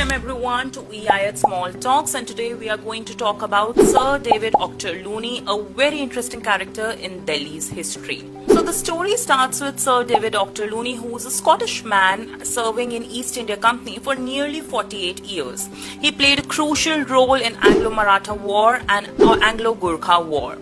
Welcome everyone to EIH Small Talks, and today we are going to talk about Sir David Auchterlonie, a very interesting character in Delhi's history. So the story starts with Sir David Auchterlonie, who is a Scottish man serving in East India Company for nearly 48 years. He played a crucial role in Anglo-Maratha War and Anglo-Gurkha War.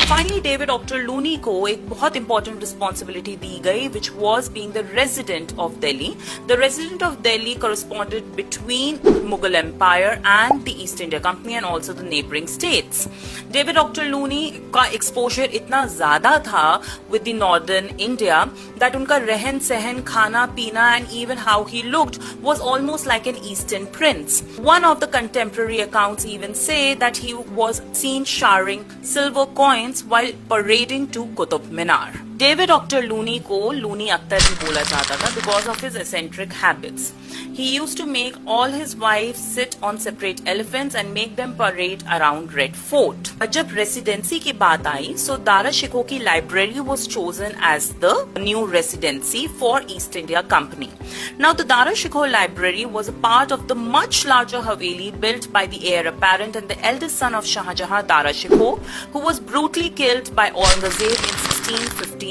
Finally, David Auchterlonie को एक बहुत important responsibility दी गई, which was being the resident of Delhi. The resident of Delhi corresponded between Mughal Empire and the East India Company and also the neighboring states. David Auchterlonie का exposure इतना ज़्यादा था with the northern India that उनका रहन सहन, खाना पीना and even how he looked was almost like an Eastern prince. One of the contemporary accounts even say that he was seen showering silver coins while parading to Qutub Minar. David Auchterlonie को लूनी अख्तर भी बोला जाता था because of his eccentric habits. He used to make all his wives sit on separate elephants and make them parade around Red Fort. जब residency की बात आई, so Dara Shikoh की library was chosen as the new residency for East India Company. Now the Dara Shikoh library was a part of the much larger Haveli built by the heir apparent and the eldest son of Shah Jahan, Dara Shikoh, who was brutally killed by Aurangzeb in 1659.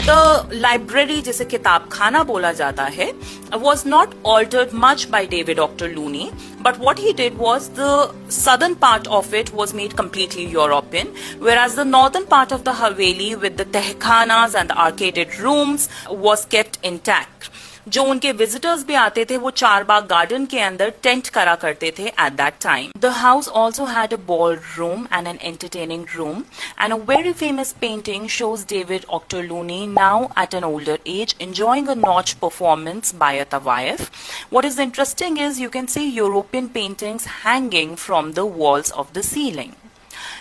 The library, जिसे किताब खाना बोला जाता है, was not altered much by David Auchterlonie, but what he did was the southern part of it was made completely European, whereas the northern part of the Haveli with the tehkhanas and the arcaded rooms was kept intact. जो उनके visitors भी आते थे वो Charbagh garden के अंदर tent करा करते थे at that time. The house also had a ballroom and an entertaining room, and a very famous painting shows David Auchterlonie now at an older age enjoying a notch performance by a tawayef. What is interesting is you can see European paintings hanging from the walls of the ceiling.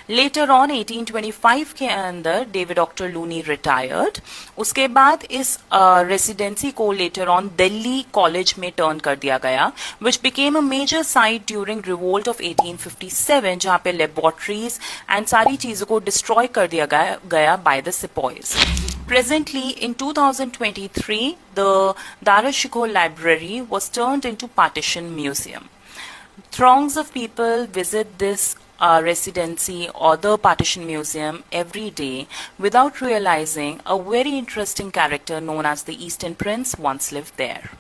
Later on 1825 के अंदर David Auchterlonie retired. उसके बाद इस residency को later on Delhi College में turn कर दिया गया, which became a major site during revolt of 1857, जहाँ पे laboratories and सारी चीजों को destroy कर दिया गया by the sepoys. Presently, in 2023, the Dara Shikoh Library was turned into Partition Museum. Throngs of people visit this residency or the Partition Museum every day without realizing a very interesting character known as the Eastern Prince once lived there.